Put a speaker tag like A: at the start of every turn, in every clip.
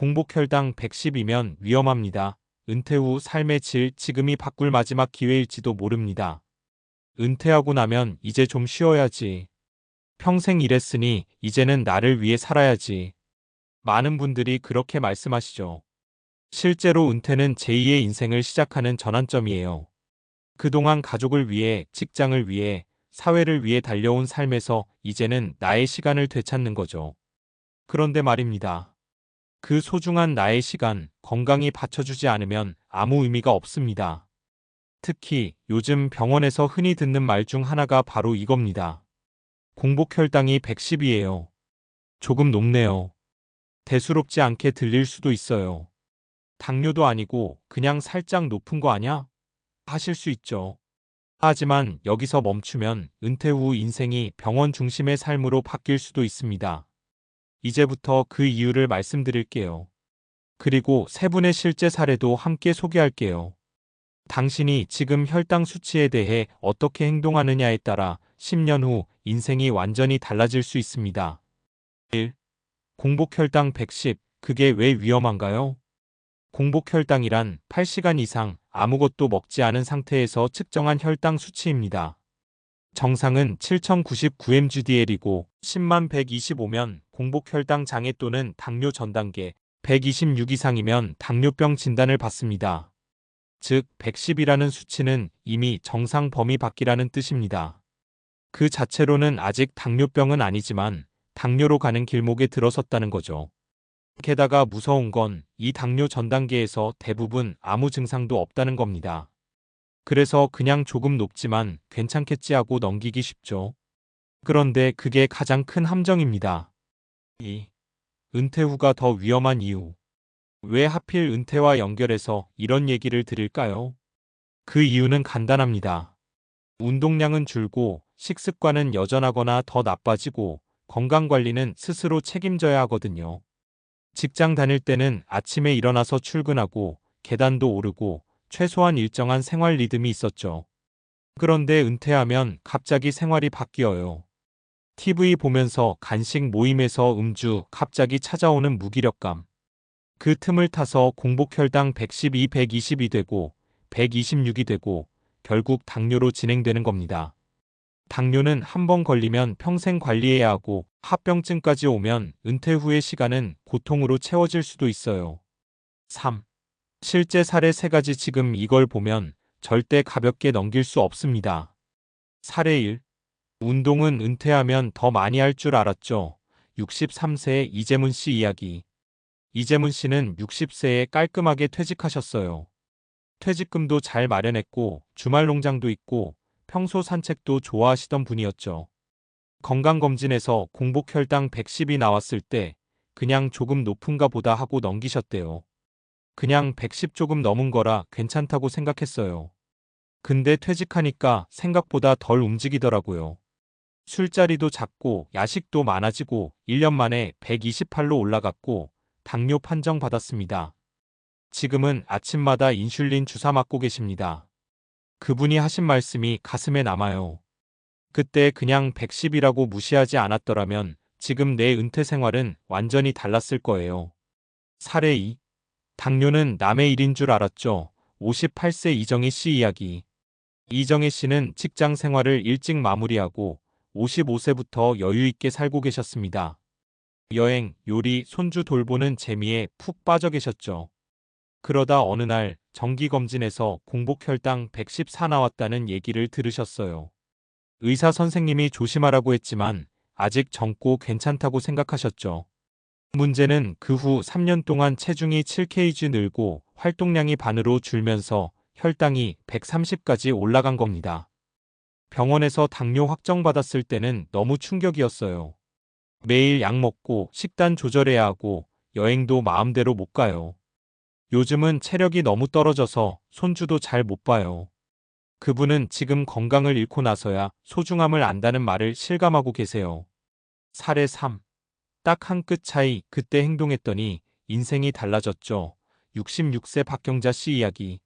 A: 공복혈당 110이면 위험합니다. 은퇴 후 삶의 질 지금이 바꿀 마지막 기회일지도 모릅니다. 은퇴하고 나면 이제 좀 쉬어야지. 평생 일했으니 이제는 나를 위해 살아야지. 많은 분들이 그렇게 말씀하시죠. 실제로 은퇴는 제2의 인생을 시작하는 전환점이에요. 그동안 가족을 위해, 직장을 위해, 사회를 위해 달려온 삶에서 이제는 나의 시간을 되찾는 거죠. 그런데 말입니다. 그 소중한 나의 시간, 건강이 받쳐주지 않으면 아무 의미가 없습니다. 특히 요즘 병원에서 흔히 듣는 말 중 하나가 바로 이겁니다. 공복혈당이 110이에요. 조금 높네요. 대수롭지 않게 들릴 수도 있어요. 당뇨도 아니고 그냥 살짝 높은 거 아냐? 하실 수 있죠. 하지만 여기서 멈추면 은퇴 후 인생이 병원 중심의 삶으로 바뀔 수도 있습니다. 이제부터 그 이유를 말씀드릴게요. 그리고 세 분의 실제 사례도 함께 소개할게요. 당신이 지금 혈당 수치에 대해 어떻게 행동하느냐에 따라 10년 후 인생이 완전히 달라질 수 있습니다. 1. 공복혈당 110. 그게 왜 위험한가요? 공복혈당이란 8시간 이상 아무것도 먹지 않은 상태에서 측정한 혈당 수치입니다. 정상은 7099mg/dl이고 10만 125면 공복혈당 장애 또는 당뇨 전 단계, 126 이상이면 당뇨병 진단을 받습니다. 즉 110이라는 수치는 이미 정상 범위 밖이라는 뜻입니다. 그 자체로는 아직 당뇨병은 아니지만 당뇨로 가는 길목에 들어섰다는 거죠. 게다가 무서운 건 이 당뇨 전 단계에서 대부분 아무 증상도 없다는 겁니다. 그래서 그냥 조금 높지만 괜찮겠지 하고 넘기기 쉽죠. 그런데 그게 가장 큰 함정입니다. 2. 은퇴 후가 더 위험한 이유. 왜 하필 은퇴와 연결해서 이런 얘기를 드릴까요? 그 이유는 간단합니다. 운동량은 줄고 식습관은 여전하거나 더 나빠지고 건강관리는 스스로 책임져야 하거든요. 직장 다닐 때는 아침에 일어나서 출근하고 계단도 오르고 최소한 일정한 생활 리듬이 있었죠. 그런데 은퇴하면 갑자기 생활이 바뀌어요. TV 보면서 간식 모임에서 음주, 갑자기 찾아오는 무기력감. 그 틈을 타서 공복혈당 112, 120이 되고 126이 되고 결국 당뇨로 진행되는 겁니다. 당뇨는 한 번 걸리면 평생 관리해야 하고 합병증까지 오면 은퇴 후의 시간은 고통으로 채워질 수도 있어요. 3. 실제 사례 3가지. 지금 이걸 보면 절대 가볍게 넘길 수 없습니다. 사례 1. 운동은 은퇴하면 더 많이 할 줄 알았죠. 63세의 이재문 씨 이야기. 이재문 씨는 60세에 깔끔하게 퇴직하셨어요. 퇴직금도 잘 마련했고 주말 농장도 있고 평소 산책도 좋아하시던 분이었죠. 건강검진에서 공복혈당 110이 나왔을 때 그냥 조금 높은가 보다 하고 넘기셨대요. 그냥 110 조금 넘은 거라 괜찮다고 생각했어요. 근데 퇴직하니까 생각보다 덜 움직이더라고요. 술자리도 작고 야식도 많아지고 1년 만에 128로 올라갔고 당뇨 판정 받았습니다. 지금은 아침마다 인슐린 주사 맞고 계십니다. 그분이 하신 말씀이 가슴에 남아요. 그때 그냥 110이라고 무시하지 않았더라면 지금 내 은퇴 생활은 완전히 달랐을 거예요. 사례 2. 당뇨는 남의 일인 줄 알았죠. 58세 이정희 씨 이야기. 이정희 씨는 직장 생활을 일찍 마무리하고 55세부터 여유 있게 살고 계셨습니다. 여행, 요리, 손주 돌보는 재미에 푹 빠져 계셨죠. 그러다 어느 날 정기검진에서 공복혈당 114 나왔다는 얘기를 들으셨어요. 의사 선생님이 조심하라고 했지만 아직 젊고 괜찮다고 생각하셨죠. 문제는 그 후 3년 동안 체중이 7kg 늘고 활동량이 반으로 줄면서 혈당이 130까지 올라간 겁니다. 병원에서 당뇨 확정받았을 때는 너무 충격이었어요. 매일 약 먹고 식단 조절해야 하고 여행도 마음대로 못 가요. 요즘은 체력이 너무 떨어져서 손주도 잘 못 봐요. 그분은 지금 건강을 잃고 나서야 소중함을 안다는 말을 실감하고 계세요. 사례 3. 딱 한 끗 차이. 그때 행동했더니 인생이 달라졌죠. 66세 박경자 씨 이야기.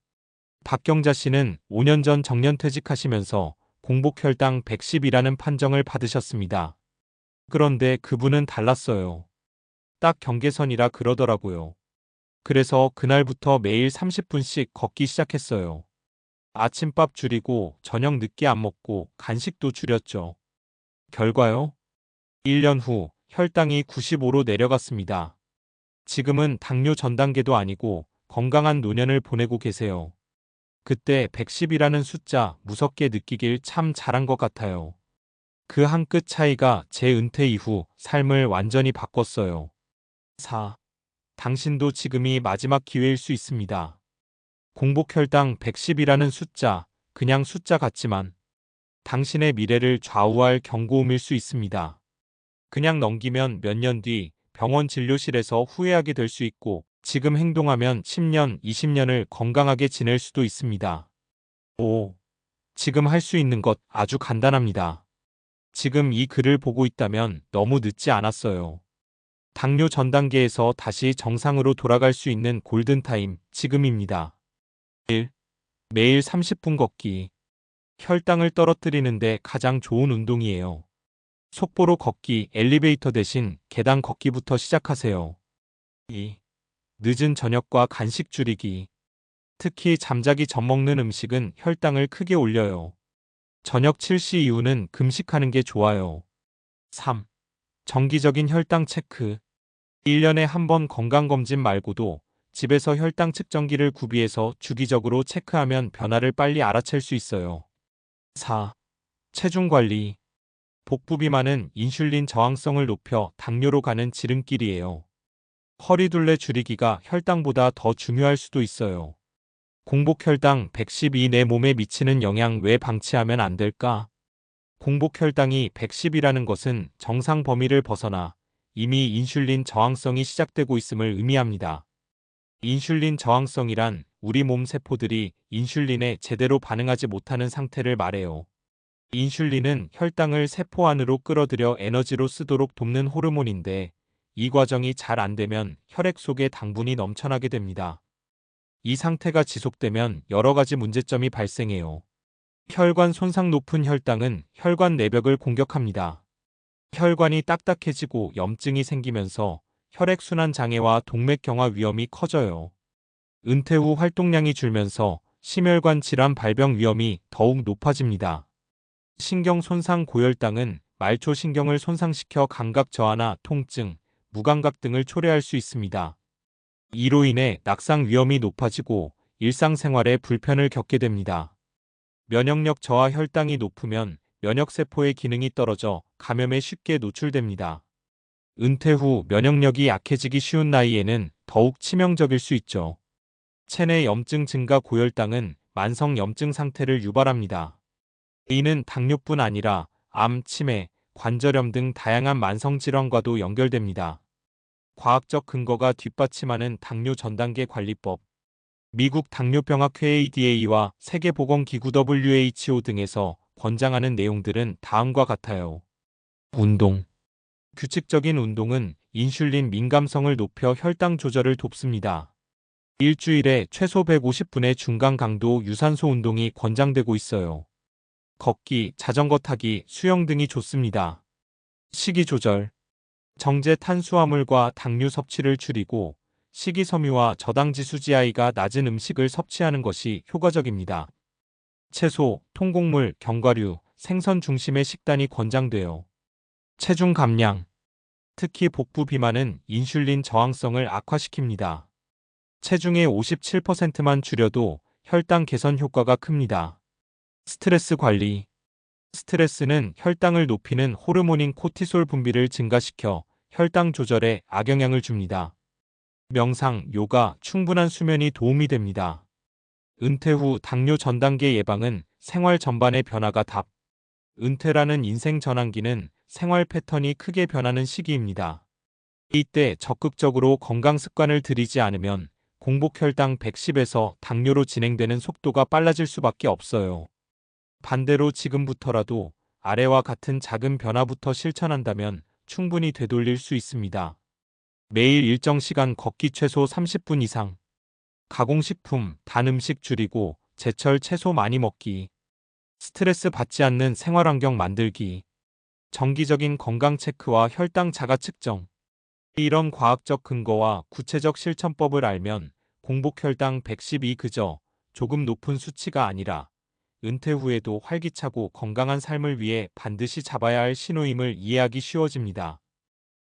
A: 박경자 씨는 5년 전 정년퇴직하시면서 공복혈당 110이라는 판정을 받으셨습니다. 그런데 그분은 달랐어요. 딱 경계선이라 그러더라고요. 그래서 그날부터 매일 30분씩 걷기 시작했어요. 아침밥 줄이고 저녁 늦게 안 먹고 간식도 줄였죠. 결과요? 1년 후 혈당이 95로 내려갔습니다. 지금은 당뇨 전 단계도 아니고 건강한 노년을 보내고 계세요. 그때 110이라는 숫자 무섭게 느끼길 참 잘한 것 같아요. 그 한 끗 차이가 제 은퇴 이후 삶을 완전히 바꿨어요. 4. 당신도 지금이 마지막 기회일 수 있습니다. 공복혈당 110이라는 숫자, 그냥 숫자 같지만 당신의 미래를 좌우할 경고음일 수 있습니다. 그냥 넘기면 몇 년 뒤 병원 진료실에서 후회하게 될 수 있고 지금 행동하면 10년, 20년을 건강하게 지낼 수도 있습니다. 5. 지금 할 수 있는 것 아주 간단합니다. 지금 이 글을 보고 있다면 너무 늦지 않았어요. 당뇨 전 단계에서 다시 정상으로 돌아갈 수 있는 골든타임, 지금입니다. 1. 매일 30분 걷기. 혈당을 떨어뜨리는데 가장 좋은 운동이에요. 속보로 걷기, 엘리베이터 대신 계단 걷기부터 시작하세요. 2. 늦은 저녁과 간식 줄이기. 특히 잠자기 전 먹는 음식은 혈당을 크게 올려요. 저녁 7시 이후는 금식하는 게 좋아요. 3. 정기적인 혈당 체크. 1년에 한 번 건강검진 말고도 집에서 혈당 측정기를 구비해서 주기적으로 체크하면 변화를 빨리 알아챌 수 있어요. 4. 체중 관리. 복부 비만은 인슐린 저항성을 높여 당뇨로 가는 지름길이에요. 허리둘레 줄이기가 혈당보다 더 중요할 수도 있어요. 공복혈당 112 내 몸에 미치는 영향 왜 방치하면 안 될까? 공복혈당이 110이라는 것은 정상 범위를 벗어나 이미 인슐린 저항성이 시작되고 있음을 의미합니다. 인슐린 저항성이란 우리 몸 세포들이 인슐린에 제대로 반응하지 못하는 상태를 말해요. 인슐린은 혈당을 세포 안으로 끌어들여 에너지로 쓰도록 돕는 호르몬인데 이 과정이 잘 안 되면 혈액 속에 당분이 넘쳐나게 됩니다. 이 상태가 지속되면 여러 가지 문제점이 발생해요. 혈관 손상. 높은 혈당은 혈관 내벽을 공격합니다. 혈관이 딱딱해지고 염증이 생기면서 혈액순환 장애와 동맥경화 위험이 커져요. 은퇴 후 활동량이 줄면서 심혈관 질환 발병 위험이 더욱 높아집니다. 신경 손상. 고혈당은 말초 신경을 손상시켜 감각 저하나 통증, 무감각 등을 초래할 수 있습니다. 이로 인해 낙상 위험이 높아지고 일상생활에 불편을 겪게 됩니다. 면역력 저하. 혈당이 높으면 면역세포의 기능이 떨어져 감염에 쉽게 노출됩니다. 은퇴 후 면역력이 약해지기 쉬운 나이에는 더욱 치명적일 수 있죠. 체내 염증 증가. 고혈당은 만성 염증 상태를 유발합니다. 이는 당뇨뿐 아니라 암, 치매, 관절염 등 다양한 만성질환과도 연결됩니다. 과학적 근거가 뒷받침하는 당뇨 전단계 관리법. 미국 당뇨병학 회 ADA와 세계보건기구 WHO 등에서 권장하는 내용들은 다음과 같아요. 운동. 규칙적인 운동은 인슐린 민감성을 높여 혈당 조절을 돕습니다. 일주일에 최소 150분의 중간 강도 유산소 운동이 권장되고 있어요. 걷기, 자전거 타기, 수영 등이 좋습니다. 식이 조절. 정제 탄수화물과 당류 섭취를 줄이고 식이섬유와 저당지수 GI가 낮은 음식을 섭취하는 것이 효과적입니다. 채소, 통곡물, 견과류, 생선 중심의 식단이 권장돼요. 체중 감량. 특히 복부 비만은 인슐린 저항성을 악화시킵니다. 체중의 57%만 줄여도 혈당 개선 효과가 큽니다. 스트레스 관리. 스트레스는 혈당을 높이는 호르몬인 코티솔 분비를 증가시켜 혈당 조절에 악영향을 줍니다. 명상, 요가, 충분한 수면이 도움이 됩니다. 은퇴 후 당뇨 전 단계 예방은 생활 전반의 변화가 답. 은퇴라는 인생 전환기는 생활 패턴이 크게 변하는 시기입니다. 이때 적극적으로 건강 습관을 들이지 않으면 공복혈당 110에서 당뇨로 진행되는 속도가 빨라질 수밖에 없어요. 반대로 지금부터라도 아래와 같은 작은 변화부터 실천한다면 충분히 되돌릴 수 있습니다. 매일 일정 시간 걷기 최소 30분 이상. 가공식품, 단 음식 줄이고 제철 채소 많이 먹기. 스트레스 받지 않는 생활환경 만들기. 정기적인 건강 체크와 혈당 자가 측정. 이런 과학적 근거와 구체적 실천법을 알면 공복혈당 110이 그저 조금 높은 수치가 아니라 은퇴 후에도 활기차고 건강한 삶을 위해 반드시 잡아야 할 신호임을 이해하기 쉬워집니다.